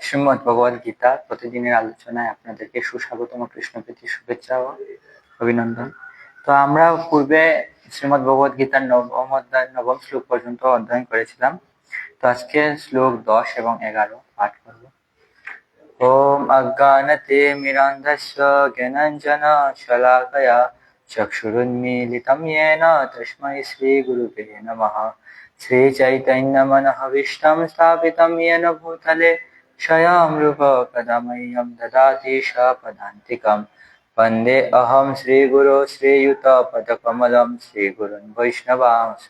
শ্রীমদ্ ভগবদ গীতা প্রতিদিনের আলোচনায় আপনাদেরকে সুস্বাগতম, কৃষ্ণপ্রীতি শুভেচ্ছা ও অভিনন্দন। তো আমরা পূর্বে শ্রীমদ্ ভগবদ গীতার নবম অধ্যায় নবম শ্লোক পর্যন্ত অধ্যয়ন করেছিলাম। তো আজকে শ্লোক 10 এবং 11 পাঠ করব। ওম অজ্ঞানতে মিরান্ধস্য জ্ঞানাঞ্জন শলাকয়া চক্ষুরুন্মীলিতং येन তস্मै শ্রী গুরুবে নমঃ। শ্রী চৈতন্য মনোভীষ্টং স্থাপিतं येन भूतले स्वयं रूप कदा मह्यं ददाति स्वपदान्तिकं। वन्दे अहं श्रीगुरो श्रीयुतपदकमलं श्रीगुरुन् वैष्णवांश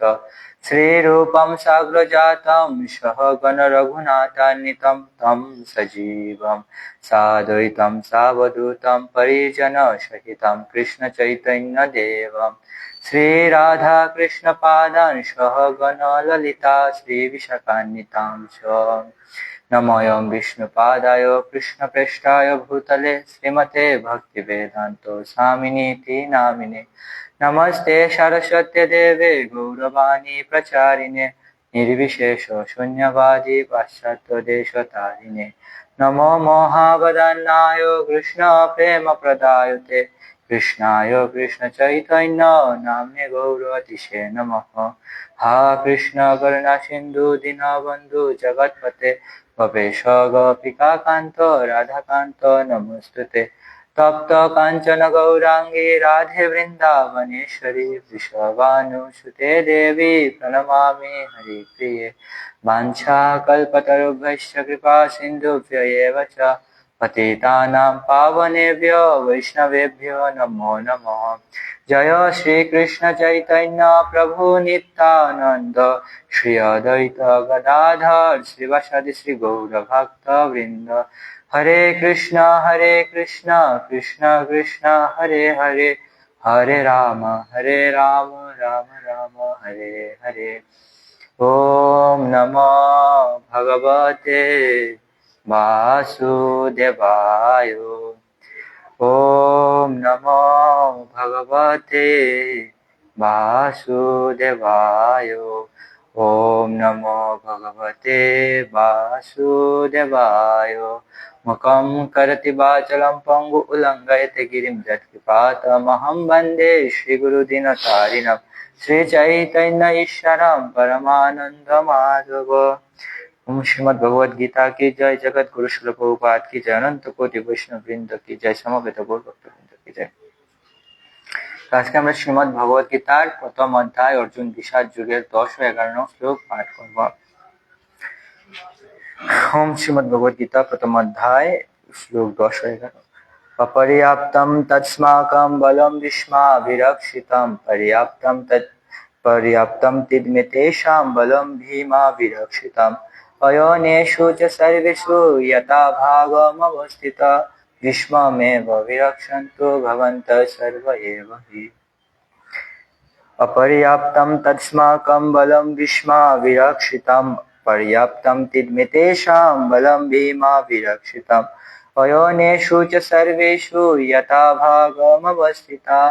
श्रीरूपं साग्रजातं सहगण रघुनाथान्वितं तं सजीवं साद्वैतं सावधूतं परिजनसहितं कृष्णचैतन्यदेवं श्रीराधाकृष्णपादान् सहगण ललिता श्रीविशाखान्वितांश्च। नमोऽयं विष्णुपादाय कृष्णप्रेष्ठाय भूतले श्रीमते भक्तिवेदान्तो स्वामिनीति नामिने। नमस्ते सरस्वती देवे गौरवाणी प्रचारिणे निर्विशेष शून्यवादी पाश्चात्यदेशतारिणे। नमो महावदनाय कृष्ण प्रेम प्रदायते कृष्णाय कृष्ण चैतन्य नाम्ने गौरवतिषे नमः। हा कृष्ण करुणा सिन्धु दीनबन्धु जगत्पते गोपेश गोपिका कान्त राधाकान्त नमोस्तुते। तप्त कांचन गौरांगी राधे वृंदावनेश्वरी वृषभानुसुते देवी प्रणमामि हरिप्रिये। वाञ्छाकल्पतरुभ्यश्च कृपा सिन्धुभ्य एव च पतितानां पावनेभ्यो वैष्णवेभ्यो नमो नमः। जय श्री कृष्ण चैतन्य प्रभु नित्यानंद श्री अद्वैत गदाधर श्रीवासादि श्री गौर भक्त वृंद। हरे कृष्ण कृष्ण कृष्ण हरे हरे, हरे राम राम राम हरे हरे। ओम नमो भगवते वासुदेवाय। ओम नमो भगवते वासुदेवाय। ओम नमो भगवते वासुदेवाय। मुखं करोति वाचालं पंगु उल्लंघयते गिरिं यत्कृपातमहं वन्दे श्रीगुरुदीनतारिणं श्रीचैतन्य ईश्वरं परमानन्दमाधव। ओम श्रीमद् भगवद गीता की जय, जगत गुरु श्रील प्रभुपाद की जय, अनंत कोटि वैष्णव वृंद की जय, समवेत गौर भक्तवृंद की जय। আজকে আমরা শ্রীমদ্ ভগবদ গীতার প্রথম অধ্যায় অর্জুন বিষাদ যুগের 10 ও 11 শ্লোক পাঠ করব। ओम श्रीमद् भगवद गीता प्रथम अध्याय श्लोक 10 ও 11। अपर्याप्तं तस्माकं बलं भीष्माभिरक्षितं पर्याप्तं तिदमेतेषां बलं भीमाभिरक्षितं। अयोनेषु च सर्वेषु यथा भागमवस्थितः भीष्ममेव विरक्षन्तु भवन्तः सर्व एव हि। अपर्याप्तं तस्माकं बलं भीष्माभिरक्षितं पर्याप्तं तिदमेतेषां बलं भीमाभिरक्षितम्। अयोनेषु च सर्वेषु यथा भागमवस्थितः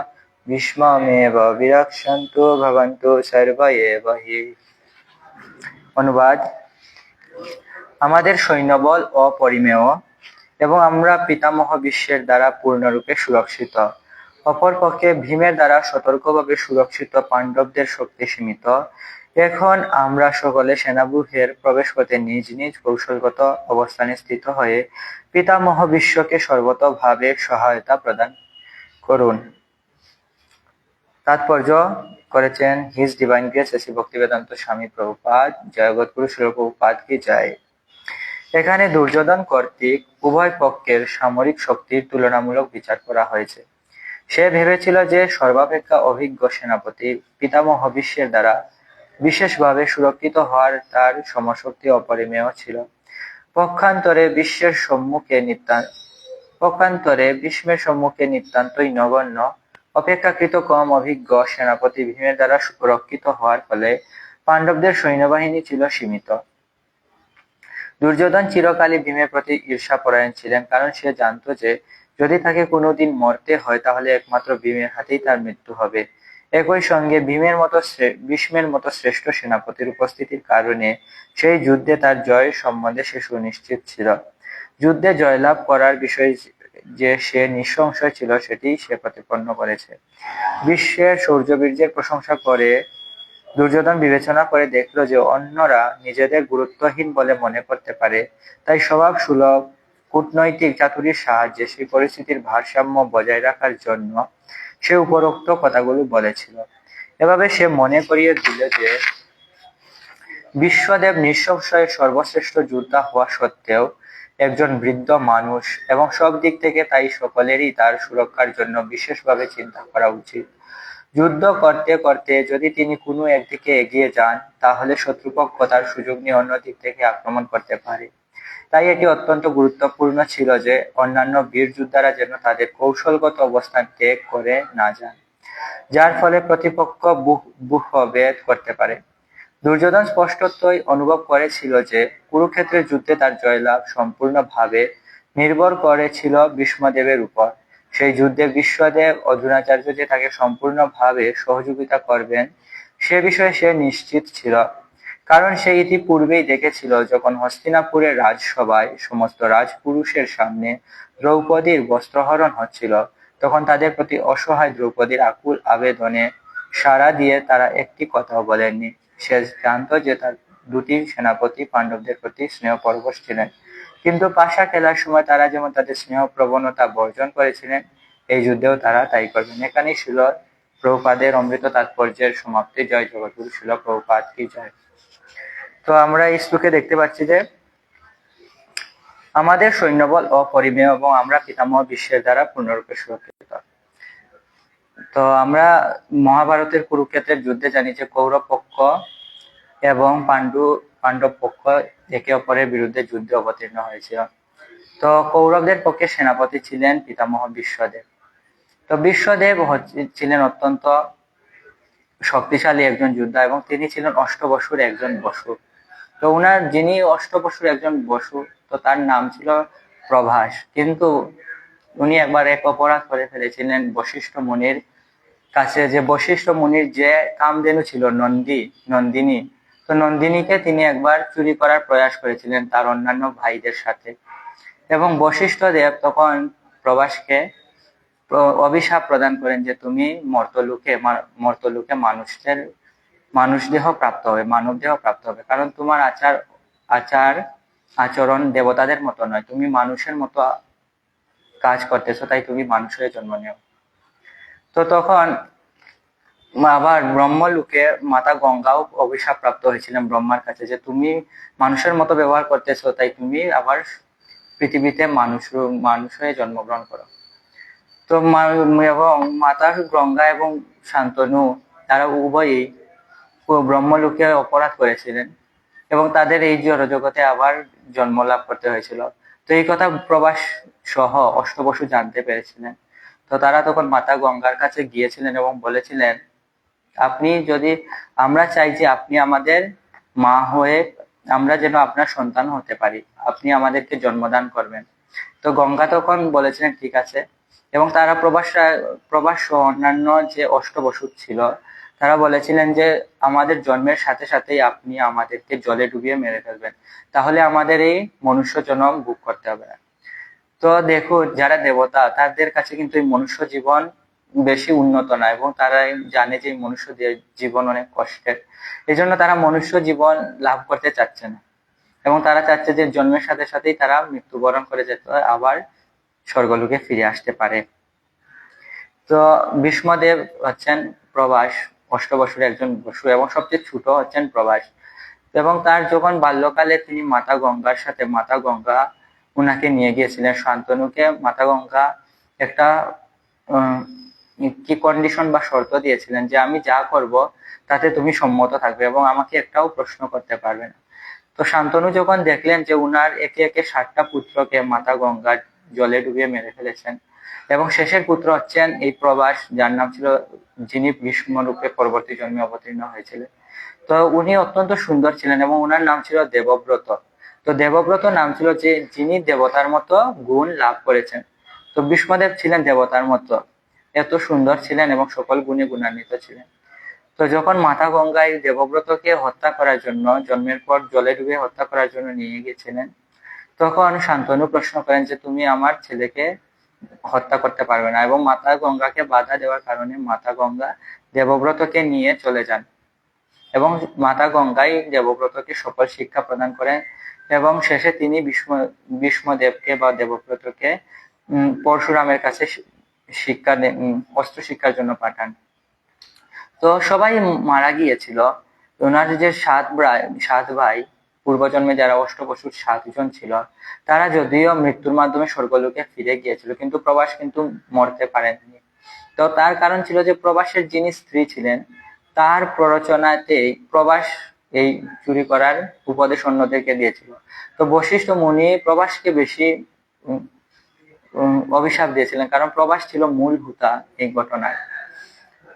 भीष्ममेव विरक्षन्तु भवन्तु सर्व एव हि। অনুবাদ: আমাদের সৈন্যবল অপরিমেয় এবং আমরা পিতামহ বিশ্বের দ্বারা পূর্ণরূপে সুরক্ষিত। অপরপক্ষে ভীমের দ্বারা সতর্কভাবে সুরক্ষিত পাণ্ডবদের শক্তি সীমিত। এখন আমরা সকলে সেনাব্যূহের প্রবেশ পথে নিজ নিজ কৌশলগত অবস্থানে স্থিত হয়ে পিতামহ বিশ্বকে সর্বতোভাবে সহায়তা প্রদান করুন। তাৎপর্য করেছেন his divine grace Shri Bhaktivedanta স্বামী প্রভুপাদ, জগৎগুরু শ্রীল প্রভুপাদ কি জয়। এখানে দুর্যোধন কর্তৃক উভয় পক্ষের সামরিক শক্তির তুলনামূলক বিচার করা হয়েছে। সে ভেবেছিল যে সর্বাপেক্ষা অভিজ্ঞ সেনাপতি পিতামহ বিশ্বের দ্বারা বিশেষভাবে সুরক্ষিত হওয়ার তার সমশক্তি অপরিমেয় ছিল। পক্ষান্তরে ভীষ্মের সম্মুখে নিতান্তই নগণ্য অপেক্ষাকৃত কম অভিজ্ঞ সেনাপতি ভীমের দ্বারা রক্ষিত হওয়ার ফলে পাণ্ডবদের সৈন্যবাহিনী ছিল সীমিত। দুর্যোধন চিরকালই ভীমের প্রতি ঈর্ষাপরায়ণ ছিলেন, কারণ সে জানত যে যদি তাকে কোনোদিন মরতে হয় তাহলে একমাত্র ভীমের হাতেই তার মৃত্যু হবে। একই সঙ্গে ভীষ্মের মতো শ্রেষ্ঠ সেনাপতির উপস্থিতির কারণে সেই যুদ্ধে তার জয়ের সম্বন্ধে সে সুনিশ্চিত ছিল। যুদ্ধে জয়লাভ করার বিষয়ে যে সে নিঃসংশয় ছিল সেটি সে প্রতিপন্ন করেছে। বিশ্বের শৌর্যবীর্যের প্রশংসা করে দুর্যোধন বিবেচনা করে দেখল যে অন্যরা নিজেদের গুরুত্বহীন বলে মনে করতে পারে, তাই স্বভাব সুলভ কূটনৈতিক চাতুরীর সাহায্যে সেই পরিস্থিতির ভারসাম্য বজায় রাখার জন্য সে উপরোক্ত কথাগুলো বলেছিল। এভাবে সে মনে করিয়ে দিল যে বিশ্বদেব নিঃসংশয়ে সর্বশ্রেষ্ঠ যোদ্ধা হওয়া সত্ত্বেও একজন বৃদ্ধ মানুষ এবং সব দিক থেকে তাই সকলেরই তার সুরক্ষার জন্য বিশেষভাবে চিন্তা করা উচিত। যুদ্ধ করতে করতে যদি তিনি কোনো একদিকে এগিয়ে যান তাহলে শত্রুপক্ষ তার সুযোগ নিয়ে অন্য দিক থেকে আক্রমণ করতে পারে। তাই এটি অত্যন্ত গুরুত্বপূর্ণ ছিল যে অন্যান্য বীর যোদ্ধারা যেন তাদের কৌশলগত অবস্থান ত্যাগ করে না যান, যার ফলে প্রতিপক্ষ ব্যূহভেদ করতে পারে। দুর্যোধন স্পষ্টতই অনুভব করেছিল যে কুরুক্ষেত্রের যুদ্ধে তার জয়লাভ সম্পূর্ণভাবে নির্ভর করেছিল ভীষ্মদেবের উপর। সেই যুদ্ধে ভীষ্মদেব ও দ্রোণাচার্য যে তাকে সম্পূর্ণভাবে সহযোগিতা করবেন সে বিষয়ে সে নিশ্চিত ছিল, কারণ সে ইতিপূর্বেই দেখেছিল যখন হস্তিনাপুরের রাজসভায় সমস্ত রাজপুরুষের সামনে দ্রৌপদীর বস্ত্রহরণ হচ্ছিল, তখন তাদের প্রতি অসহায় দ্রৌপদীর আকুল আবেদনে সাড়া দিয়ে তারা একটি কথাও বলেননি। সে জানত যে তার দুটি সেনাপতি পাণ্ডবদের প্রতি স্নেহপরবশ ছিলেন, কিন্তু পাশা খেলার সময় তারা যেমন তাদের স্নেহ প্রবণতা বর্জন করেছিলেন, এই যুদ্ধেও তারা তাই করবেন। এখানেই ছিল প্রভুপাদের অমৃত তাৎপর্যের সমাপ্তি। জয় জগৎগুরু শিল প্রভুপাদ কি জয়। তো আমরা এই শ্লোকে দেখতে পাচ্ছি যে আমাদের সৈন্যবল অপরিমেয় এবং আমরা পিতামহ ভীষ্মের দ্বারা পূর্ণরূপে সুরক্ষিত। তো আমরা মহাভারতের কুরুক্ষেত্রের যুদ্ধে জানি যে কৌরব পক্ষ এবং পাণ্ডব পক্ষ একে অপরের বিরুদ্ধে যুদ্ধে অবতীর্ণ হয়েছিল। তো কৌরবদের পক্ষে সেনাপতি ছিলেন পিতামহ ভীষ্মদেব। তো ভীষ্মদেব ছিলেন অত্যন্ত শক্তিশালী একজন যোদ্ধা এবং তিনি ছিলেন অষ্টবসুর একজন বসু। তো উনার যিনি অষ্টবসুর একজন বসু, তো তার নাম ছিল প্রভাস, কিন্তু উনি একবার এক অপরাধ করে ফেলেছিলেন বশিষ্ঠ মুনির কাছে, যে বশিষ্ঠ মুনির যে কামধেনু ছিল নন্দিনী, তো নন্দিনীকে তিনি একবার চুরি করার প্রয়াস করেছিলেন তার অন্যান্য ভাইদের সাথে, এবং বশিষ্ঠ দেব তখন প্রভাসকে অভিশাপ প্রদান করেন যে তুমি মর্তলোকে মানব দেহ প্রাপ্ত হবে, কারণ তোমার আচরণ দেবতাদের মতো নয়, তুমি মানুষের মতো কাজ করতেছো, তাই তুমি মানুষ হয়ে জন্ম নেও। তো তখন আবার ব্রহ্মলোকে মাতা গঙ্গাও অভিশাপ প্রাপ্ত হয়েছিলেন ব্রহ্মার কাছে, যে তুমি মানুষের মতো ব্যবহার করতেছো, তাই তুমি আবার পৃথিবীতে মানুষ হয়ে জন্মগ্রহণ করো। তো এবং মাতা গঙ্গা এবং শান্তনু তারা উভয়ই ব্রহ্মলোকে অপরাধ করেছিলেন এবং তাদের এই জড়জগতে আবার জন্ম লাভ করতে হয়েছিল। তো এই কথা প্রভাস সহ অষ্টবসু জানতে পেরেছিলেন। তো তারা তখন মাতা গঙ্গার কাছে গিয়েছিলেন এবং বলেছিলেন, আমরা চাই যে আপনি আমাদের মা হয়ে আমরা যেন আপনার সন্তান হতে পারি, আপনি আমাদেরকে জন্মদান করবেন। তো গঙ্গা তখন বলেছিলেন ঠিক আছে, এবং তারা প্রভাস সহ অন্যান্য যে অষ্টবসু ছিল তারা বলেছিলেন যে আমাদের জন্মের সাথে সাথেই আপনি আমাদেরকে জলে ডুবিয়ে মেরে ফেলবেন, তাহলে আমাদের এই মনুষ্য জন্ম ভোগ করতে হবে না। তো দেখো, যারা দেবতা তাদের কাছে কিন্তু এই মনুষ্য জীবন বেশি উন্নত না, এবং তারা জানে যে মনুষ্য জীবন অনেক কষ্টের, এই জন্য তারা মনুষ্য জীবন লাভ করতে চাচ্ছে না, এবং তারা চাচ্ছে যে জন্মের সাথে সাথেই তারা মৃত্যুবরণ করে যেতে আবার স্বর্গলোকে ফিরে আসতে পারে। তো ভীষ্মদেব হচ্ছেন প্রভাস অষ্টবসুর একজন বসু এবং সবচেয়ে ছোট হচ্ছেন প্রভাস, এবং তার যখন বাল্যকালে তিনি মাতা গঙ্গা উনাকে নিয়ে গিয়েছিলেন শান্তনুকে। মাতা গঙ্গা একটা কি কন্ডিশন বা শর্ত দিয়েছিলেন যে আমি যা করব তাতে তুমি সম্মত থাকবে এবং আমাকে একটাও প্রশ্ন করতে পারবে না। তো শান্তনু যখন দেখলেন যে উনার একে একে 7টা পুত্রকে মাতা গঙ্গা জলে ডুবিয়ে মেরে ফেলেছেন, এবং শেষের পুত্র হচ্ছেন এই প্রভাস, যার নাম ছিল, যিনি ভীষ্ম রূপে পরবর্তী জন্মে অবতীর্ণ হয়েছিলেন। তো উনি অত্যন্ত সুন্দর ছিলেন এবং উনার নাম ছিল দেবব্রত। তো দেবব্রত নাম ছিল যে যিনি দেবতার মতো গুণ লাভ করেছেন। তো ভীষ্মদেব ছিলেন দেবতার মতো, এত সুন্দর ছিলেন এবং সকল গুণে গুণান্বিত ছিলেন। তো যখন মাতা গঙ্গায় দেবব্রতকে হত্যা করার জন্য, জন্মের পর জলে ডুবে হত্যা করার জন্য নিয়ে গিয়েছিলেন, তখন শান্তনু প্রশ্ন করেন যে তুমি আমার ছেলেকে হত্যা করতে পারবে না, এবং মাতা গঙ্গাকে বাধা দেওয়ার কারণে মাতা গঙ্গা দেবব্রতকে নিয়ে চলে যান, এবং মাতা গঙ্গাই দেবব্রতকে সকল শিক্ষা প্রদান করেন, এবং শেষে তিনি ভীষ্মদেবকে বা দেবব্রতকে পরশুরামের কাছে শিক্ষা অস্ত্র শিক্ষার জন্য পাঠান। তো সবাই মারা গিয়েছিল। ওনার যে সাত ভাই পূর্বজন্মে যারা অষ্টবসুর 7 জন ছিল, তারা যদিও মৃত্যুর মাধ্যমে স্বর্গলোকে ফিরে গিয়েছিল, কিন্তু প্রভাস কিন্তু মরতে পারেননি। তো তার কারণ ছিল যে প্রভাসের যিনি স্ত্রী ছিলেন, তার প্ররোচনাতেই প্রভাস এই চুরি করার উপদেশ অন্যদেরকে দিয়েছিল। তো বশিষ্ঠ মুনি প্রভাসকে বেশি অভিশাপ দিয়েছিলেন, কারণ প্রভাস ছিল মূল ভূতা এই ঘটনায়।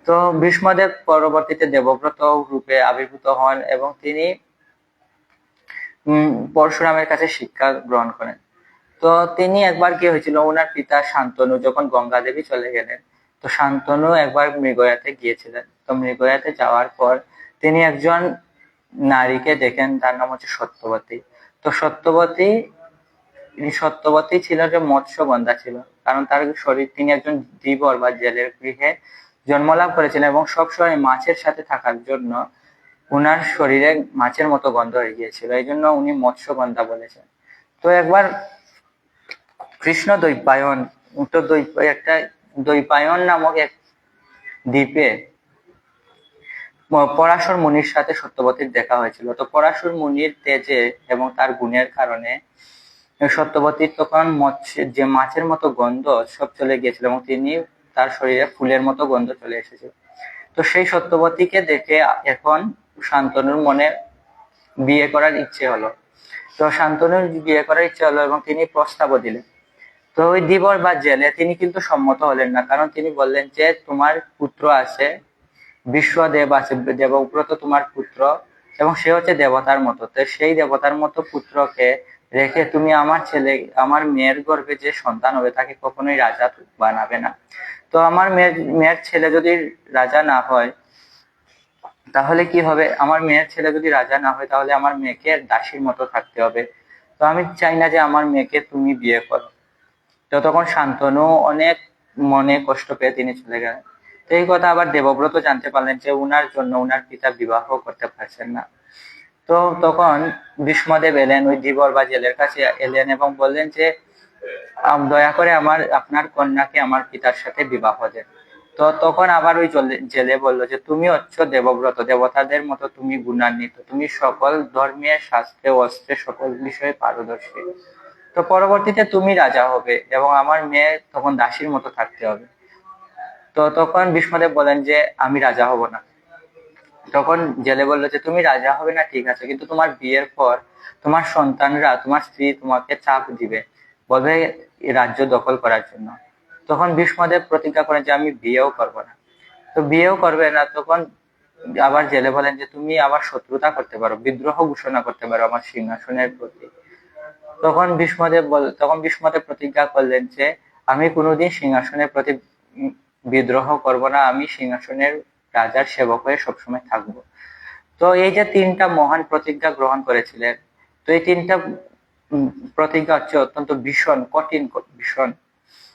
তো ভীষ্মদেব পরবর্তীতে দেবব্রত রূপে আবির্ভূত হন, এবং তিনি পরশুরামের কাছে শিক্ষা গ্রহণ করেন। তো তিনি একবার কি হয়েছিল, ওনার পিতা শান্তনু যখন গঙ্গা দেবী চলে গেলেন, তো শান্তনু একবার মৃগয়াতে গিয়েছিলেন। তো মৃগয়াতে যাওয়ার পর তিনি একজন নারীকে দেখেন, তার নাম হচ্ছে সত্যবতী। তো সত্যবতী ছিল যে মৎস্যগন্ধা ছিল, কারণ তার শরীর, তিনি একজন ধীবর বা জেলের গৃহে জন্মলাভ করেছিলেন, এবং সবসময় মাছের সাথে থাকার জন্য উনার শরীরে মাছের মতো গন্ধ হয়ে গিয়েছিল, এই জন্য উনি মৎস্যগন্ধা বলেছেন। তো একবার কৃষ্ণ দ্বৈপায়ন, একটা দ্বৈপায়ন নামক এক দ্বীপে পরাশর মুনির সাথে সত্যবতীর দেখা হয়েছিল। তো পরাশর মুনির তেজে এবং তার গুণের কারণে সত্যবতীর তখন যে মাছের মতো গন্ধ সব চলে গিয়েছিল, এবং তিনি, তার শরীরে ফুলের মতো গন্ধ চলে এসেছে। তো সেই সত্যবতীকে দেখে এখন শান্তনুর মনে বিয়ে করার ইচ্ছে হলো। তো শান্তনুর বিয়ে করার ইচ্ছে হলো, এবং তিনি প্রস্তাবও দিলেন। তো ওই ধীবর বা জেলে তিনি কিন্তু সম্মত হলেন না, কারণ তিনি বললেন যে তোমার পুত্র আছে, বিশ্বদেব আছে, দেবব্রত তোমার পুত্র, এবং সে হচ্ছে দেবতার মতো। তো সেই দেবতার মতো পুত্রকে রেখে তুমি আমার মেয়ের গর্ভে যে সন্তান হবে তাকে কখনোই রাজা বানাবে না। তো আমার মেয়ের ছেলে যদি রাজা না হয় তাহলে কি হবে, আমার মেয়ের ছেলে যদি রাজা না হয় তাহলে আমার মেয়েকে দাসীর মতো থাকতে হবে। তো আমি চাই না যে আমার মেয়েকে তুমি বিয়ে করো। তো তখন শান্তনু অনেক মনে কষ্ট পেয়ে তিনি চলে গেলেন। তো এই কথা আবার দেবব্রত জানতে পারলেন যে উনার জন্য উনার পিতা বিবাহ করতে পারছেন না। তো তখন ভীষ্মদেব এলেন, ওই ধীবর বা জেলের কাছে এলেন, এবং বললেন যে দয়া করে আপনার কন্যাকে আমার পিতার সাথে বিবাহ দেন। তো তখন আবার ওই জেলে বললো যে তুমি হচ্ছ দেবব্রত, দেবতাদের মতো তুমি গুণান্বিত, তুমি সকল ধর্মীয় শাস্ত্রে অস্ত্রে সকল বিষয়ে পারদর্শী। তো পরবর্তীতে তুমি রাজা হবে, এবং আমার মেয়ে তখন দাসীর মতো থাকতে হবে। তো তখন ভীষ্মদেব বলেন যে আমি রাজা হব না। তখন জেলে বললো যে তুমি রাজা হবে না ঠিক আছে, কিন্তু তোমার বিয়ের পর তোমার সন্তানরা, তোমার স্ত্রী তোমাকে চাপ দিবে, বলবে রাজ্য দখল করার জন্য। তখন ভীষ্মদেব প্রতিজ্ঞা করেন যে আমি বিয়েও করব না। তো বিয়েও করবে না। তখন আবার জেলে বলেন যে তুমি আবার শত্রুতা করতে পারো, বিদ্রোহ ঘোষণা করতে পারো আমার সিংহাসনের প্রতি। তখন ভীষ্মদেব প্রতিজ্ঞা করলেন যে আমি কোনোদিন সিংহাসনের প্রতি বিদ্রোহ করব না, আমি সিংহাসনের রাজার সেবক হয়ে সবসময় থাকবো। তো এই যে 3টা মহান প্রতিজ্ঞা গ্রহণ করেছিলেন, তো এই 3টা প্রতিজ্ঞা হচ্ছে অত্যন্ত ভীষণ কঠিন, ভীষণ,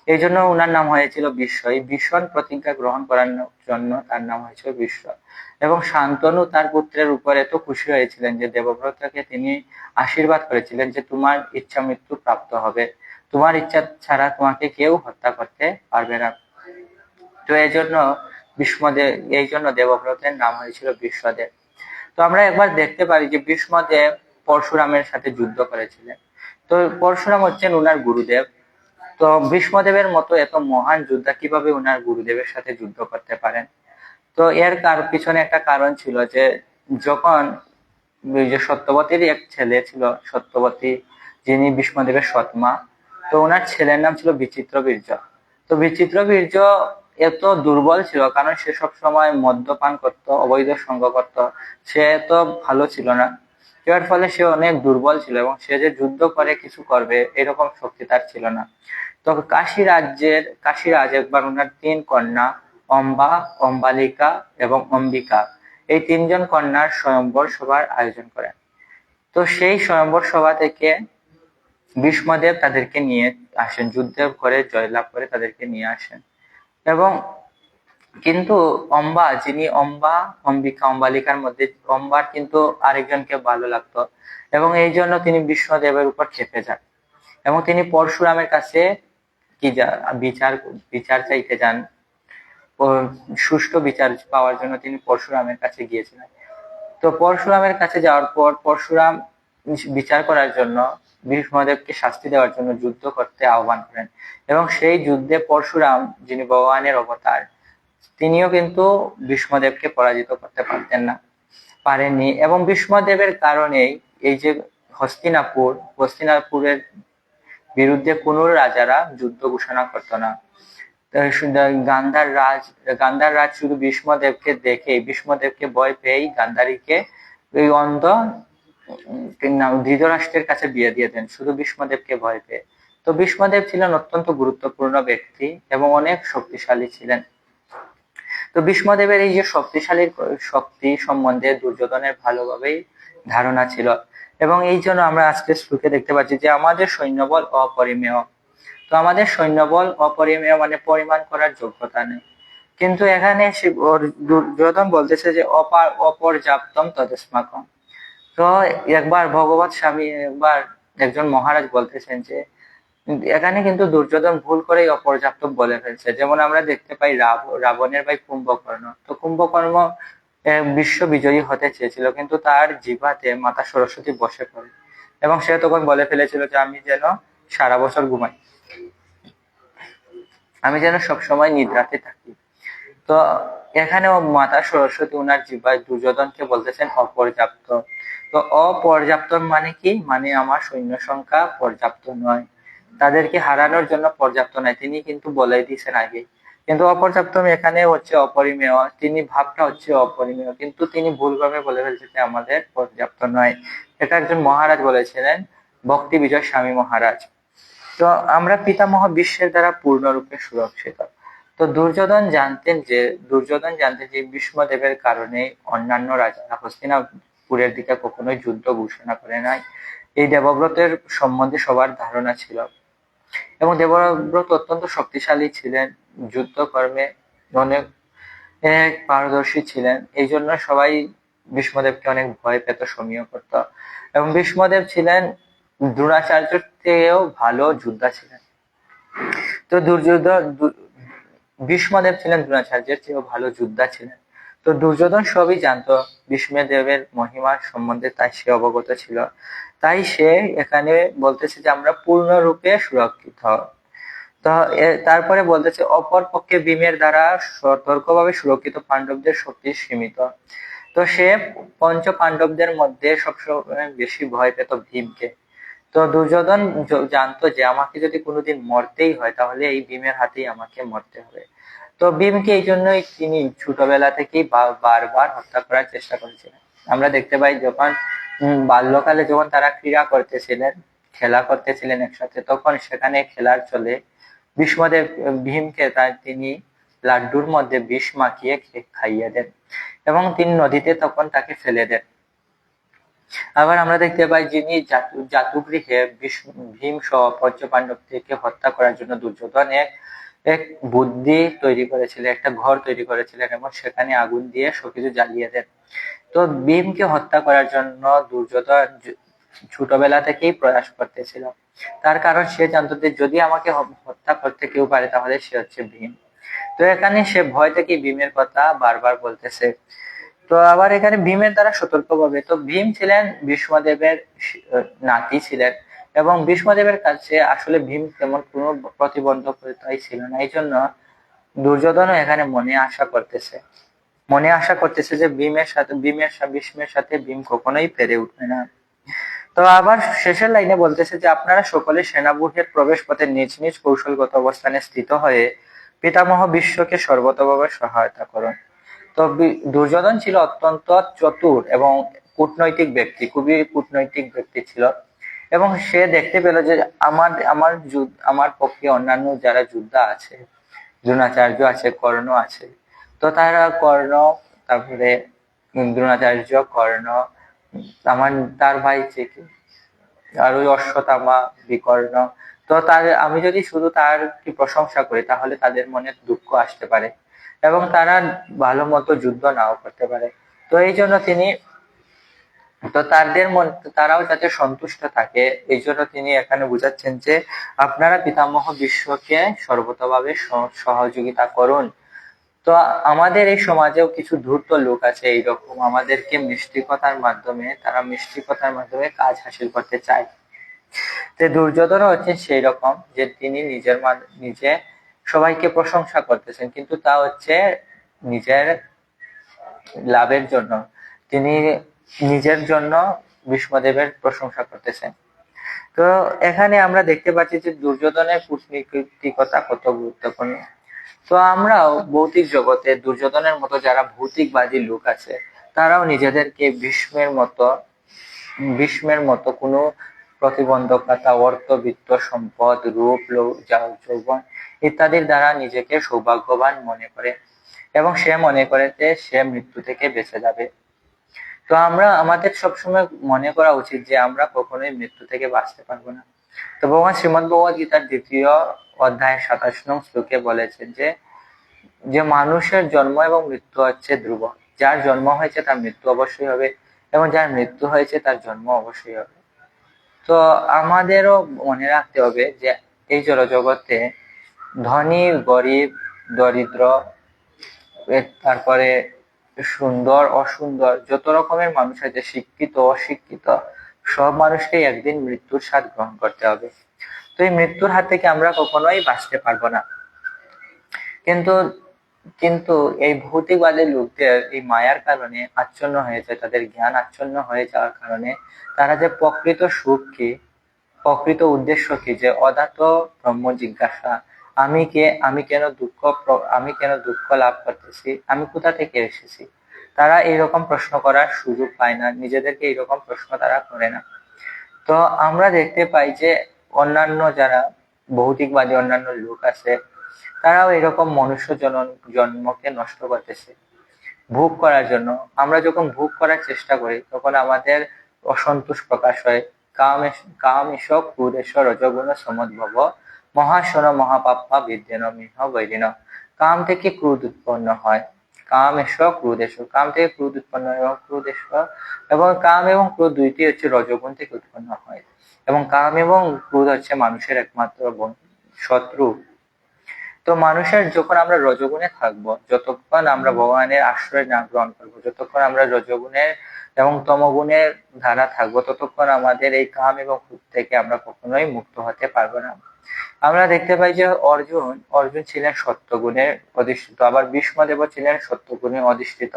এই জন্য উনার নাম হয়েছিল বিশ্ব। এই ভীষণ প্রতিজ্ঞা গ্রহণ করার জন্য তার নাম হয়েছিল বিশ্ব। এবং শান্তনু তার পুত্রের উপর এত খুশি হয়েছিলেন যে দেবব্রতকে তিনি আশীর্বাদ করেছিলেন যে তোমার ইচ্ছা মৃত্যু প্রাপ্ত হবে, তোমার ইচ্ছা ছাড়া তোমাকে কেউ হত্যা করতে পারবে না। তো এই জন্য দেবব্রতের নাম হয়েছিল বিশ্বদেব। তো আমরা একবার দেখতে পারি যে ভীষ্মদেব পরশুরামের সাথে যুদ্ধ করেছিলেন। তো পরশুরাম হচ্ছেন উনার গুরুদেব। তো ভীষ্মদেবের মতো এত মহান যোদ্ধা কিভাবে উনার গুরুদেবের সাথে যুদ্ধ করতে পারেন? তো এর পিছনে একটা কারণ ছিল যে যখন ওই যে সত্যবতীর এক ছেলে ছিল, সত্যবতী, যিনি ভীষ্মদেবের সৎমা, তো ওনার ছেলের নাম ছিল বিচিত্র বীর্য। তো বিচিত্র বীর্য এত দুর্বল ছিল, কারণ সে সব সময় মদ্যপান করত, অবৈধ সঙ্গ করত, সে তো ভালো ছিল না। এর ফলে সে অনেক দুর্বল ছিল, এবং সে যে যুদ্ধ করে কিছু করবে এরকম শক্তি তার ছিল না। তো কাশীরাজ একবার ওনার 3 কন্যা অম্বা, অম্বালিকা এবং অম্বিকা, এই 3জন কন্যার স্বয়ম্বর সভার আয়োজন করেন। তো সেই স্বয়ম্বর সভা থেকে ভীষ্মদেব তাদেরকে নিয়ে আসেন, যুদ্ধ করে জয়লাভ করে তাদেরকে নিয়ে আসেন। এবং কিন্তু যিনি অম্বালিকার মধ্যে অম্বার কিন্তু আরেকজনকে ভালো লাগতো, এবং এই জন্য তিনি ভীষ্মদেবের উপর ক্ষেপে যান এবং তিনি পরশুরামের কাছে কি বিচার বিচার চাইতে যান। সুষ্ঠু বিচার পাওয়ার জন্য তিনি পরশুরামের কাছে গিয়েছিলেন। তো পরশুরামের কাছে যাওয়ার পর পরশুরাম বিচার করার জন্য ভীষ্মদেবকে শাস্তি দেওয়ার জন্য যুদ্ধ করতে আহ্বান করেন, এবং সেই যুদ্ধে পরশুরাম যিনি ভগবানের অবতার তিনিও কিন্তু ভীষ্মদেবকে পরাজিত করতে পারেননি। এবং ভীষ্মদেবের কারণেই এই যে হস্তিনাপুরের বিরুদ্ধে কোন রাজারা যুদ্ধ ঘোষণা করতো না। গান্ধার রাজ শুধু ভীষ্মদেবকে ভয় পেয়েই গান্ধারীকে ওই অন্ধ ধৃতরাষ্ট্রের কাছে বিয়ে দিয়ে দেন, শুধু ভীষ্মদেবকে ভয় পেয়ে। তো ভীষ্মদেব ছিলেন অত্যন্ত গুরুত্বপূর্ণ ব্যক্তি এবং অনেক শক্তিশালী ছিলেন। তো ভীষ্মদেবের এই যে শক্তি সম্বন্ধে দুর্যোধনের ভালোভাবেই ধারণা ছিল, এবং এই জন্য আমরা আজকে শ্লোকে দেখতে পাচ্ছি যে আমাদের সৈন্যবল অপরিমেয়। তো আমাদের সৈন্যবল অপরিমেয় মানে পরিমাণ করার যোগ্যতা নেই, কিন্তু এখানে দুর্যোধন বলতেছে যে অপর্যাপ্তম তদস্মাকম। তো একবার ভগবত স্বামী একজন মহারাজ বলতেছেন যে এখানে কিন্তু দুর্যোধন ভুল করেই অপর্যাপ্ত বলে ফেলছে। যেমন আমরা দেখতে পাই রাবণের ভাই কুম্ভকর্ণ, তো কুম্ভকর্ণ বিশ্ব বিজয়ী হতে চেয়েছিল, কিন্তু তার জিহ্বাতে মাতা সরস্বতী বসে পড়ে এবং সে তখন বলে ফেলেছিল যে আমি যেন সারা বছর ঘুমাই, আমি যেন সবসময় নিদ্রাতে থাকি। তো এখানেও মাতা সরস্বতী উনার জিহ্বায় দুর্যোধনকে বলতেছেন অপর্যাপ্ত। তো অপর্যাপ্ত মানে কি, মানে আমার সৈন্য সংখ্যা পর্যাপ্ত নয়, তাদেরকে হারানোর জন্য পর্যাপ্ত নয়, তিনি কিন্তু বলে দিয়েছেন আগে। কিন্তু অপর্যাপ্ত এখানে হচ্ছে অপরিমেয়, তিনি ভাবটা হচ্ছে অপরিমেয়, কিন্তু তিনি ভুলভাবে বলে ফেলছে যে আমাদের পর্যাপ্ত নয়। এটা একজন মহারাজ বলেছিলেন, ভক্তি বিজয় স্বামী মহারাজ। তো আমরা পিতামহ বিশ্বের দ্বারা পূর্ণরূপে সুরক্ষিত। তো দুর্যোধন জানতেন যে ভীষ্মদেবের কারণে অন্যান্য রাজারা হস্তিনাপুরের দিকে কখনোই যুদ্ধ ঘোষণা করে নাই। এই দেবব্রতের সম্বন্ধে সবার ধারণা ছিল, এবং দেবব্রত অত্যন্ত শক্তিশালী ছিলেন, যুদ্ধকর্মে অনেক পারদর্শী ছিলেন। এই জন্য সবাই ভীষ্মদেবকে অনেক ভয় পেত, সমীহ করত। এবং ভীষ্মদেব ছিলেন দ্রোণাচার্যের থেকেও ভালো যোদ্ধা ছিলেন। তো ভীষ্মদেব ছিলেন দ্রোণাচার্যের চেয়েও ভালো যোদ্ধা ছিলেন। তো দুর্যোধন সবই জানতো ভীষ্মদেবের মহিমা সম্বন্ধে, তাই সে অবগত ছিল। তাই সে এখানে বলতেছে যে আমরা পূর্ণরূপে সুরক্ষিত। তো তারপরে বলতেছে অপর পক্ষে ভীমের দ্বারা সতর্কভাবে সুরক্ষিত পাণ্ডবদের শক্তি সীমিত। তো সে পঞ্চ পাণ্ডবদের মধ্যে সবসময় বেশি ভয় পেত ভীমকে। তো দুর্যোধন জানতো যে আমাকে যদি কোনোদিন মরতেই হয় তাহলে এই ভীমের হাতেই আমাকে মরতে হবে। তো ভীমকে এই জন্যই তিনি ছোটবেলা থেকেই বারবার হত্যা করার চেষ্টা করেছিলেন। আমরা দেখতে পাই যখন বাল্যকালে যখন তারা খেলা করতেছিলেন একসাথে, তখন সেখানে খেলার চলে ভীমকে তিনি লাড্ডুর মধ্যে বিষ মাখিয়ে খাইয়ে দেন এবং তিনি নদীতে তখন তাকে ফেলে দেন। আবার আমরা দেখতে পাই যিনি জাতুগৃহে ভীম সহ পঞ্চপাণ্ডবকে হত্যা করার জন্য দুর্যোধন এক বুদ্ধি তৈরি করেছিলেন, একটা ঘর তৈরি করেছিলেন এবং সেখানে আগুন দিয়ে সবকিছু জ্বালিয়ে দেন। তো ভীমকে হত্যা করার জন্য দুর্যোধন ছোটবেলা থেকেই প্রয়াস করতেছিল, তার কারণ সে জানতো যে যদি আমাকে হত্যা করতে কেউ পারে তাহলে সে হচ্ছে ভীম। তো এখানে সে ভয় থেকে ভীমের কথা বারবার বলতেছে। তো আবার এখানে ভীমের দ্বারা সতর্কভাবে, তো ভীম ছিলেন ভীষ্মদেবের নাতি ছিলেন, এবং ভীষ্মদেবের কাছে আসলে ভীম তেমন কোনো প্রতিবন্ধকতাই ছিল না। এই জন্য দুর্যোধনও এখানে মনে আশা করতেছে যে ভীষ্মের সাথে ভীম কখনোই পেরে উঠবে না। তো আবার শেষের লাইনে বলতেছে যে আপনারা সকলে সেনাব্যূহের প্রবেশ পথে নিজ নিজ কৌশলগত অবস্থানে স্থিত হয়ে পিতামহ বিশ্বকে সর্বতভাবে সহায়তা করুন। তো দুর্যোধন ছিল অত্যন্ত চতুর এবং খুবই কূটনৈতিক ব্যক্তি ছিল, এবং সে দেখতে পেল যে আমার পক্ষে অন্যান্য যারা যোদ্ধা আছে, দ্রোণাচার্য আছে, কর্ণ আছে, তো তারপরে দ্রোণাচার্য, কর্ণ, তার ভাই আর ওই অশ্বত্থামা, বিকর্ণ। তো আমি যদি শুধু তার কি প্রশংসা করি তাহলে তাদের মনে দুঃখ আসতে পারে এবং তারা ভালো মতো যুদ্ধ নাও করতে পারে। তো এই জন্য তিনি, তো তাদের মন, তারাও যাতে সন্তুষ্ট থাকে এই জন্য তিনি এখানে বুঝাচ্ছেন যে আপনারা পিতামহ বিশ্বকে সর্বতভাবে সহযোগিতা করুন। তো আমাদের এই সমাজেও কিছু ধূর্ত লোক আছে এইরকম, আমাদেরকে মিষ্টি কথার মাধ্যমে কাজ হাসিল করতে চায়। তো দুর্যোধনও হচ্ছে সেই রকম, যে তিনি নিজে সবাইকে প্রশংসা করতেছেন, কিন্তু তা হচ্ছে নিজের লাভের জন্য। তিনি নিজের জন্য ভীষ্মদেবের প্রশংসা করতেছেন। তো এখানে আমরা দেখতে পাচ্ছি যে দুর্যোধনের কূটনীতিকতা কত গুরুত্বপূর্ণ। তো আমরাও ভৌতিক জগতে দুর্যোধনের মতো যারা ভৌতিকবাদী লোক আছে তারাও নিজেদেরকে ভীষ্মের মতো কোনো প্রতিবন্ধকতা, অর্থ, বিত্ত, সম্পদ, রূপ, যৌবন ইত্যাদির দ্বারা নিজেকে সৌভাগ্যবান মনে করে এবং সে মনে করে যে সে মৃত্যু থেকে বেঁচে যাবে। তো আমাদের সবসময় মনে করা উচিত যে আমরা কখনোই মৃত্যু থেকে বাঁচতে পারবো না। তো ভগবান শ্রীমদ ভগবদ গীতার 2য় অধ্যায় 27 নং শ্লোকে বলেছেন যে যে মানুষের জন্ম এবং মৃত্যু হচ্ছে ধ্রুব, যার জন্ম হয়েছে তার মৃত্যু অবশ্যই হবে এবং যার মৃত্যু হয়েছে তার জন্ম অবশ্যই হবে। তো আমাদেরও মনে রাখতে হবে যে এই জড়জগতে ধনী, গরিব, দরিদ্র, তারপরে সুন্দর, অসুন্দর, যত রকমের মানুষ আছে, শিক্ষিত, অশিক্ষিত, সব মানুষকেই একদিন মৃত্যুর স্বাদ গ্রহণ করতে হবে। তো এই মৃত্যুর হাত থেকে আমরা কখনোই বাঁচতে পারবো না। কিন্তু কিন্তু এই ভৌতিকবাদের লোকদের এই মায়ার কারণে আচ্ছন্ন হয়ে যায়, তাদের জ্ঞান আচ্ছন্ন হয়ে যাওয়ার কারণে তারা যে প্রকৃত সুখ কি, প্রকৃত উদ্দেশ্য কি, যে অদাত ব্রহ্ম জিজ্ঞাসা, আমি কেন দুঃখ লাভ করতেছি, আমি কোথা থেকে এসেছি, তারা এইরকম প্রশ্ন করার সুযোগ পায় না, নিজেদেরকে এইরকম প্রশ্ন তারা করে না। তো আমরা দেখতে পাই যে অন্যান্য যারা ভৌতিকবাদী অন্যান্য লোক আছে তারাও এরকম মনুষ্য জন্মকে নষ্ট করতেছে ভোগ করার জন্য। আমরা যখন ভোগ করার চেষ্টা করি তখন আমাদের অসন্তোষ প্রকাশ হয়। কাম এস ক্রোধেশ রজগুণ সমদ্ভব মহাশন মহাপাপ্পা বিদ্যেন মিহ বৈরিন। কাম থেকে ক্রোধ উৎপন্ন হয়, কাম থেকে ক্রোধ উৎপন্ন হয়, এবং কাম এবং ক্রোধ দুইটি হচ্ছে রজগুণ থেকে উৎপন্ন হয়, এবং কাম এবং ক্রোধ হচ্ছে মানুষের একমাত্র শত্রু। তো যখন আমরা রজগুণে থাকবো, যতক্ষণ আমরা ভগবানের আশ্রয় না গ্রহণ করবো, যতক্ষণ আমরা রজগুণের এবং তমগুণের ধারা থাকবো, ততক্ষণ আমাদের এই কাম এবং ক্রোধ থেকে আমরা কখনোই মুক্ত হতে পারবো না। আমরা দেখতে পাই যে অর্জুন ছিলেন সত্যগুণে অধিষ্ঠিত, আবার ভীষ্মদেবও ছিলেন সত্যগুণে অধিষ্ঠিত।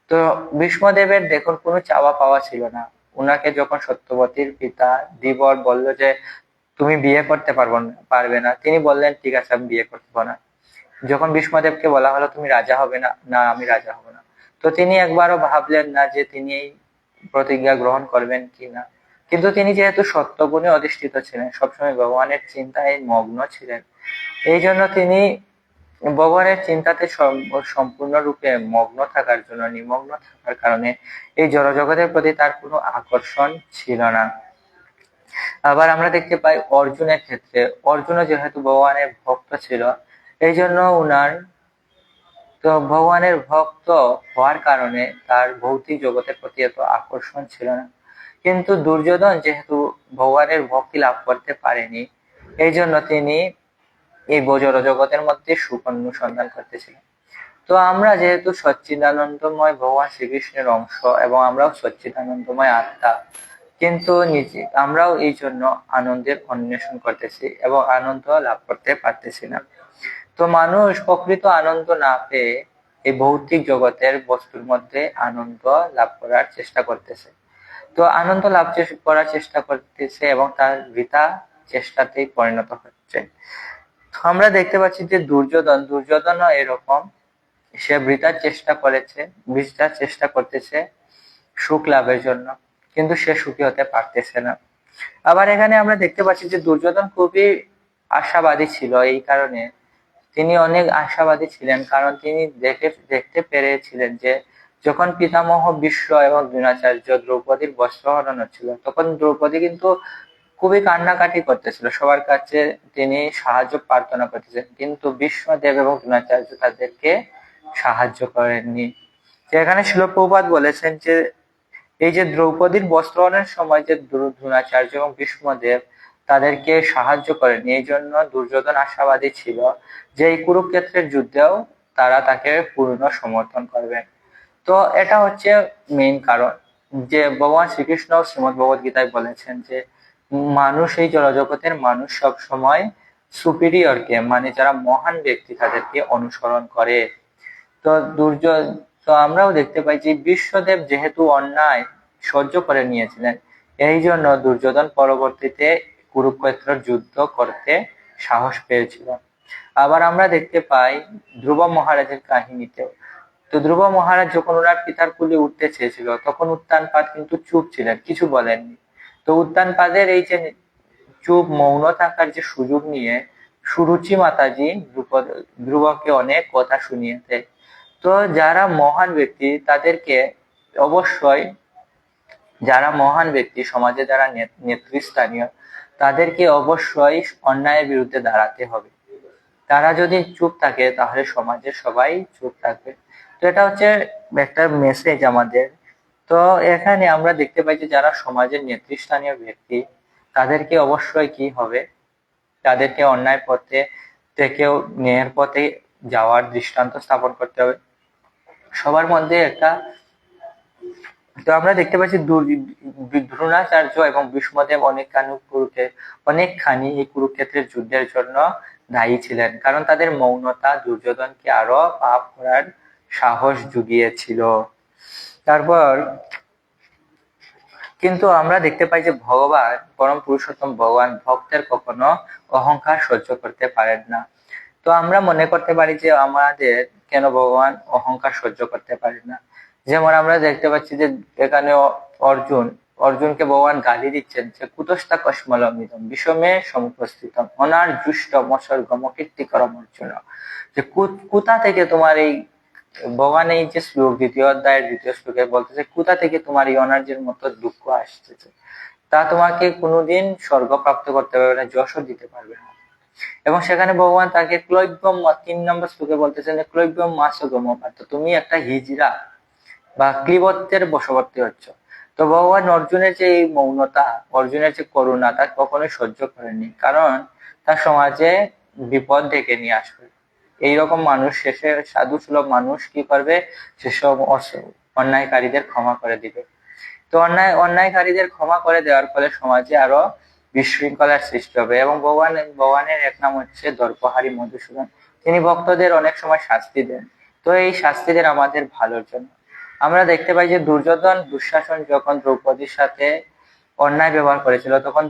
তো ভীষ্মদেবের দেখুন কোনো চাওয়া পাওয়া ছিল না। উনাকে যখন সত্যবতীর পিতা ধীবর বলল যে তুমি বিয়ে করতে পারবে না, তিনি বললেন ঠিক আছে আমি বিয়ে করবো না। যখন ভীষ্মদেবকে বলা হলো তুমি রাজা হবে না, না আমি রাজা হব না, তো তিনি একবারও ভাবলেন না যে তিনি এই প্রতিজ্ঞা গ্রহণ করবেন কি না। কিন্তু তিনি যেহেতু সত্যগুণে অধিষ্ঠিত ছিলেন, সবসময় ভগবানের চিন্তায় মগ্ন ছিলেন, এই জন্য তিনি ভগবানের চিন্তাতে সম্পূর্ণরূপে নিমগ্ন থাকার কারণে এই জড়জগতের প্রতি তার কোনো আকর্ষণ ছিল না। আবার আমরা দেখতে পাই অর্জুনের ক্ষেত্রে, অর্জুনও যেহেতু ভগবানের ভক্ত ছিল, এই জন্য তো ভগবানের ভক্ত হওয়ার কারণে তার ভৌতিক জগতের প্রতি এত আকর্ষণ ছিল না। কিন্তু দুর্যোধন যেহেতু ভগবানের ভক্তি লাভ করতে পারেনি, এই জন্য তিনি এই জগতের মধ্যে সুখ অনুসন্ধান করতেছিলেন। তো আমরা যেহেতু সচ্চিদানন্দময় ভগবান শ্রীকৃষ্ণের অংশ এবং আমরাও সচ্চিদানন্দময় আত্মা, কিন্তু আমরাও এই জন্য আনন্দের অন্বেষণ করতেছি এবং আনন্দ লাভ করতে পারতেছি না। তো মানুষ প্রকৃত আনন্দ না পেয়ে এই ভৌতিক জগতের বস্তুর মধ্যে আনন্দ লাভ করার চেষ্টা করতেছে। তো আনন্দ লাভ করার চেষ্টা করতেছে এবং তার বৃথা চেষ্টাতেই পরিণত হচ্ছে। আমরা দেখতে পাচ্ছি যে দুর্যোধনও এরকম, সে বৃথার চেষ্টা করতেছে সুখ লাভের জন্য, কিন্তু সে সুখী হতে পারতেছে না। আবার এখানে আমরা দেখতে পাচ্ছি যে দুর্যোধন খুবই আশাবাদী ছিল, এই কারণে তিনি অনেক আশাবাদী ছিলেন কারণ তিনি দেখতে পেরেছিলেন যে যখন পিতামহ ভীষ্ম এবং দ্রোণাচার্য দ্রৌপদীর বস্ত্রহরণ হচ্ছিল, তখন দ্রৌপদী কিন্তু খুবই কান্নাকাটি করতেছিল, সবার কাছে তিনি সাহায্য প্রার্থনা করতেছেন, কিন্তু ভীষ্মদেব এবং দ্রোণাচার্য তাদেরকে সাহায্য করেননি। এখানে শিল প্রভুপাদ বলেছেন যে এই যে দ্রৌপদীর বস্ত্রহরণের সময় যে দ্রোণাচার্য এবং ভীষ্মদেব তাদেরকে সাহায্য করেনি, এই জন্য দুর্যোধন আশাবাদী ছিল যে এই কুরুক্ষেত্রের যুদ্ধেও তারা তাকে পূর্ণ সমর্থন করবেন। তো এটা হচ্ছে মেইন কারণ, যে ভগবান শ্রীকৃষ্ণ শ্রীমদ্ ভগবত গীতায় বলেছেন যে মানুষ, এই জড়জগতের মানুষ সব সময় সুপিরিয়র কে, মানে যারা মহান ব্যক্তি তাদেরকে অনুসরণ করে। তো তো আমরাও দেখতে পাই যে বিশ্বদেব যেহেতু অন্যায় সহ্য করে নিয়েছিলেন, এই জন্য দুর্যোধন পরবর্তীতে কুরুক্ষেত্র যুদ্ধ করতে সাহস পেয়েছিল। আবার আমরা দেখতে পাই ধ্রুব মহারাজের কাহিনীতেও, তো ধ্রুব মহারাজ যখন ওনার পিতার কুলে উঠতে চেয়েছিল, তখন উত্তানপাদ কিন্তু চুপ ছিলেন, কিছু বলেননি। তো উত্তানপাদের এই যে চুপ মৌন থাকার যে সুযোগ নিয়ে সুরুচি মাতাজি ধ্রুবকে অনেক কথা শুনিয়েছে। তো যারা মহান ব্যক্তি তাদেরকে অবশ্যই, যারা মহান ব্যক্তি সমাজে যারা নেতৃস্থানীয়, তাদেরকে অবশ্যই অন্যায়ের বিরুদ্ধে দাঁড়াতে হবে। তারা যদি চুপ থাকে তাহলে সমাজের সবাই চুপ থাকবে। তো এটা হচ্ছে একটা মেসেজ আমাদের। তো এখানে আমরা দেখতে পাই যে যারা সমাজের নেতৃস্থানীয় ব্যক্তি, তাদেরকে অবশ্যই কি হবে, তাদেরকে অন্যায় পথে থেকেও ন্যায়ের পথে যাওয়ার দৃষ্টান্ত স্থাপন করতে হবে সবার মধ্যে একটা। তো আমরা দেখতে পাচ্ছি দ্রোণাচার্য এবং ভীষ্মদেব অনেকখানি এই কুরুক্ষেত্রের যুদ্ধের জন্য দায়ী ছিলেন, কারণ তাদের মৌনতা দুর্যোধনকে আরো পাপ করার সাহস জুগিয়েছিল। তারপর কিন্তু আমরা দেখতে পাই যে ভগবান, পরম পুরুষোত্তম ভগবান ভক্তের কখনো অহংকার সহ্য করতে পারেন না। তো আমরা মনে করতে পারি যে আমাদের কেন ভগবান অহংকার সহ্য করতে পারেন না। যেমন আমরা দেখতে পাচ্ছি যে এখানে অর্জুনকে ভগবান গালি দিচ্ছেন যে কুতস্থা কস্মলমিদম বিষমে সমুপস্থিতম অনার জুষ্ট মসর্গম কীর্তিকরম অর্জুন, যে কোথা থেকে তোমার এই, ভগবান এই যে শ্লোক দ্বিতীয় অধ্যায়ের দ্বিতীয় শ্লোকে বলতেছে কোথা থেকে তোমার এই অনার্যের মতো দুঃখ আসতেছে, তা তোমাকে কোনোদিন স্বর্গ প্রাপ্ত করতে পারবে না, যশও দিতে পারবে না। এবং সেখানে ভগবান তাকে ক্লৈব্যম 3 নম্বর শ্লোকে বলতেছেন যে ক্লৈব্যম মাসগম, তুমি একটা হিজড়া বা ক্লিবত্বের বশবর্তী হচ্ছ। তো ভগবান অর্জুনের যে এই মৌনতা, অর্জুনের যে করুণা, তা কখনোই সহ্য করেনি, কারণ তার সমাজে বিপদ ডেকে নিয়ে আসবে। এইরকম মানুষ শেষে, সাধু সুলভ মানুষ কি করবে, সেসব অন্যায়কারীদের ক্ষমা করে দিবে। তো অন্যায়কারীদের ক্ষমা করে দেওয়ার ফলে সমাজে আরো বিশৃঙ্খলার সৃষ্টি হবে। এবং ভগবানের এক নাম হচ্ছে দর্পহারী মধুসূদন, তিনি ভক্তদের অনেক সময় শাস্তি দেন। তো এই শাস্তি দেন আমাদের ভালোর জন্য। আমরা দেখতে পাই যে দুঃশাসন যখন দ্রৌপদীর সাথে অন্যায় ব্যবহার করেছিল, তখন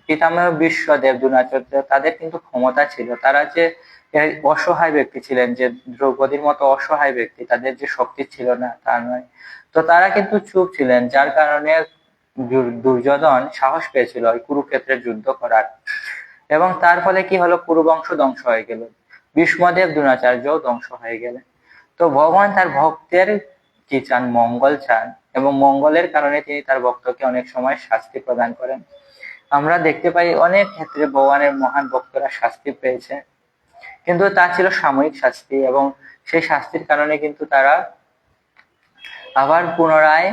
পিতামহ ভীষ্মদেব দ্রোণাচার্য তাদের কিন্তু ক্ষমতা ছিল, তারা যে অসহায় ব্যক্তি ছিলেন, যে দ্রৌপদীর মতো অসহায় ব্যক্তি, তাদের যে শক্তি ছিল না তা নয়। তো তারা কিন্তু চুপ ছিলেন, যার কারণে দুর্যোধন সাহস পেয়েছিল ওই কুরুক্ষেত্রের যুদ্ধ করার। এবং তার ফলে কি হলো, কুরুবংশ ধ্বংস হয়ে গেল, ভীষ্মদেব দ্রোণাচার্য ধ্বংস হয়ে গেলেন। তো ভগবান তার ভক্তের কি চান, মঙ্গল চান, এবং মঙ্গলের কারণে তিনি তার ভক্তকে অনেক সময় শাস্তি প্রদান করেন। আমরা দেখতে পাই অনেক ক্ষেত্রে ভগবানের মহান ভক্তরা শাস্তি পেয়েছে, কিন্তু তা ছিল সাময়িক শাস্তি, এবং সেই শাস্তির কারণে কিন্তু তারা আবার পুনরায়,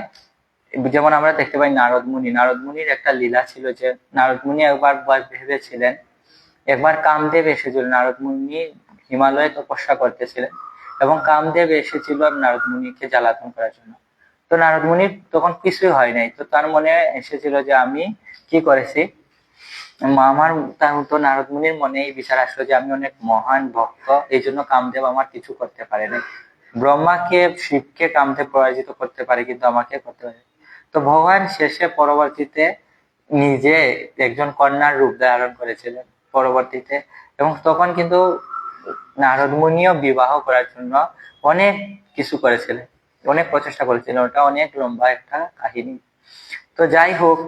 যেমন আমরা দেখতে পাই নারদ মুনির একটা লীলা ছিল, যে নারদ মুনি একবার ভেবেছিলেন, একবার কামদেব এসেছিল, নারদ মুনি হিমালয়ে তপস্যা করতেছিলেন এবং কামদেব এসেছিল নারদ মুনিকে জ্বালাতন করার জন্য। তো নারদ মুনির তখন কিছুই হয় নাই, তো তার মনে এসেছিল যে আমি কি করেছি, আমার তো নারদ মুনির মনে এই বিচার আসলো যে আমি অনেক মহান ভক্ত, এই জন্য কামদেব আমার কিছু করতে পারে নাই। ব্রহ্মাকে, শিবকে কামদেব পরাজিত করতে পারে, কিন্তু আমাকে করতে পারে। তো ভগবান শেষে পরবর্তীতে নিজে একজন কন্যার রূপ ধারণ করেছিলেন পরবর্তীতে, এবং তখন কিন্তু নারদ মুনিও বিবাহ করার জন্য অনেক কিছু করেছিলেন, অনেক প্রচেষ্টা করেছিলেন, ওটা অনেক লম্বা একটা কাহিনী। তো যাই হোক,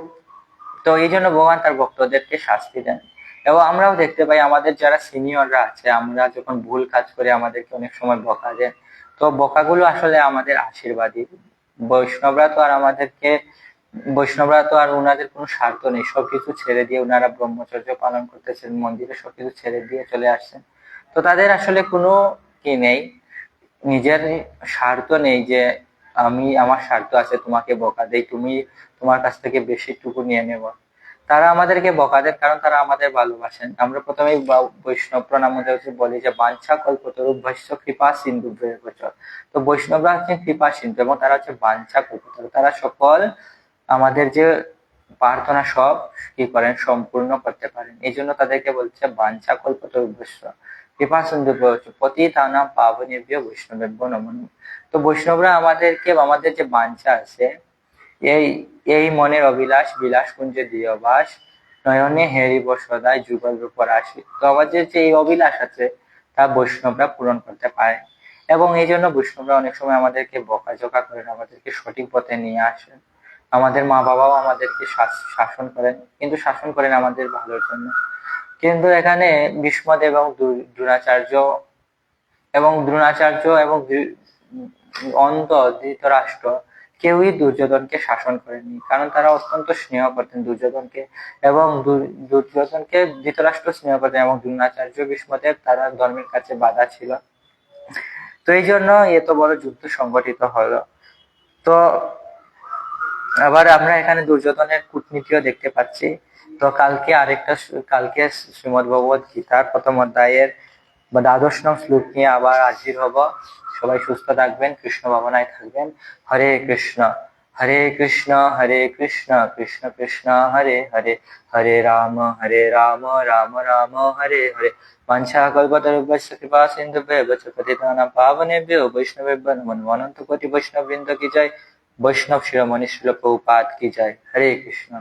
তো এই জন্য ভগবান তার ভক্তদেরকে শাস্তি দেন। এবং আমরাও দেখতে পাই আমাদের যারা সিনিয়ররা আছে, আমরা যখন ভুল কাজ করি আমাদেরকে অনেক সময় বকা দেন। তো তো বকাগুলো আসলে আমাদের আশীর্বাদী। বৈষ্ণবরা তো আর আমাদেরকে বৈষ্ণবরা তো আর ওনাদের কোনো স্বার্থ নেই, সবকিছু ছেড়ে দিয়ে ওনারা ব্রহ্মচর্য পালন করতেছেন, মন্দিরে সবকিছু ছেড়ে দিয়ে চলে আসছেন। তো তাদের আসলে কোনো কি নেই, নিজের স্বার্থ নেই যে আমি আমার স্বার্থ আছে তোমাকে বকা দেই, তুমি তোমার কাছ থেকে বেশি টুকু নিয়ে নেব। তারা আমাদেরকে বকা দেন কারণ তারা আমাদের ভালোবাসেন। আমরা প্রথমেই বৈষ্ণব প্রণাম বলি যে বাঞ্ছা কল্পতরুভ্যশ্চ কৃপা সিন্ধুভ্যেব চ। তো বৈষ্ণবরা হচ্ছেন কৃপা সিন্ধু এবং তারা হচ্ছে বাঞ্ছা কল্পতরু, তারা সকল আমাদের যে প্রার্থনা সব কি করেন, সম্পূর্ণ করতে পারেন। এই জন্য তাদেরকে বলছে বাঞ্ছা কল্পতরুভ্যশ্চ কৃপা সিন্ধু পতিতানাং পাবনেভ্যো বৈষ্ণবেভ্যো নমো নমঃ। তো বৈষ্ণবরা আমাদেরকে, আমাদের যে বাঞ্ছা আছে, এই এই মনের অভিলাষ বিলাস কুঞ্জে দিয়বাস, নয়নে হেরিব সদাই যুগল রূপর আসি। তো আমাদের যে এই অভিলাষ আছে তা বৈষ্ণবরা পূরণ করতে পারে, এবং এই জন্য বৈষ্ণবরা অনেক সময় আমাদেরকে বকাঝকা করেন, আমাদেরকে সঠিক পথে নিয়ে আসেন। আমাদের মা বাবাও আমাদেরকে শাসন করেন, কিন্তু শাসন করেন আমাদের ভালোর জন্য। কিন্তু এখানে ভীষ্মদেব এবং দ্রোণাচার্য এবং অন্ধ ধৃতরাষ্ট্র কেউই দুর্যোধনকে শাসন করেনি, কারণ তারা অত্যন্ত স্নেহ করতেন দুর্যোধনকে, এবং দুর্যোধনকে ধৃতরাষ্ট্র স্নেহ করতেন, এবং দ্রোণাচার্য ভীষ্মদেব তারা ধর্মের কাছে বাধা ছিল। তো এই জন্য এত বড় যুদ্ধ সংগঠিত হলো। তো আবার আমরা এখানে দুর্যোধনের কূটনীতিও দেখতে পাচ্ছি। তো কালকে শ্রীমদ ভগবত গীতার প্রথম অধ্যায়ের বা ১২ নং শ্লোক নিয়ে আবার হাজির হব। সবাই সুস্থ থাকবেন, কৃষ্ণ ভাবনায় থাকবেন। হরে কৃষ্ণ হরে কৃষ্ণ কৃষ্ণ কৃষ্ণ হরে হরে, হরে রাম রাম রাম হরে হরে। বাঞ্ছা কল্পতরুভ্যশ্চ কৃপা সিন্ধুভ্যেব চ পতিতানাং পাবনেভ্যো বৈষ্ণবেভ্যো নমো নমঃ। অনন্ত কোটি বৈষ্ণব বৃন্দ কি জয়। বৈষ্ণব শিরোমণি শ্রীল প্রভুপাদ কি জয়। হরে কৃষ্ণ।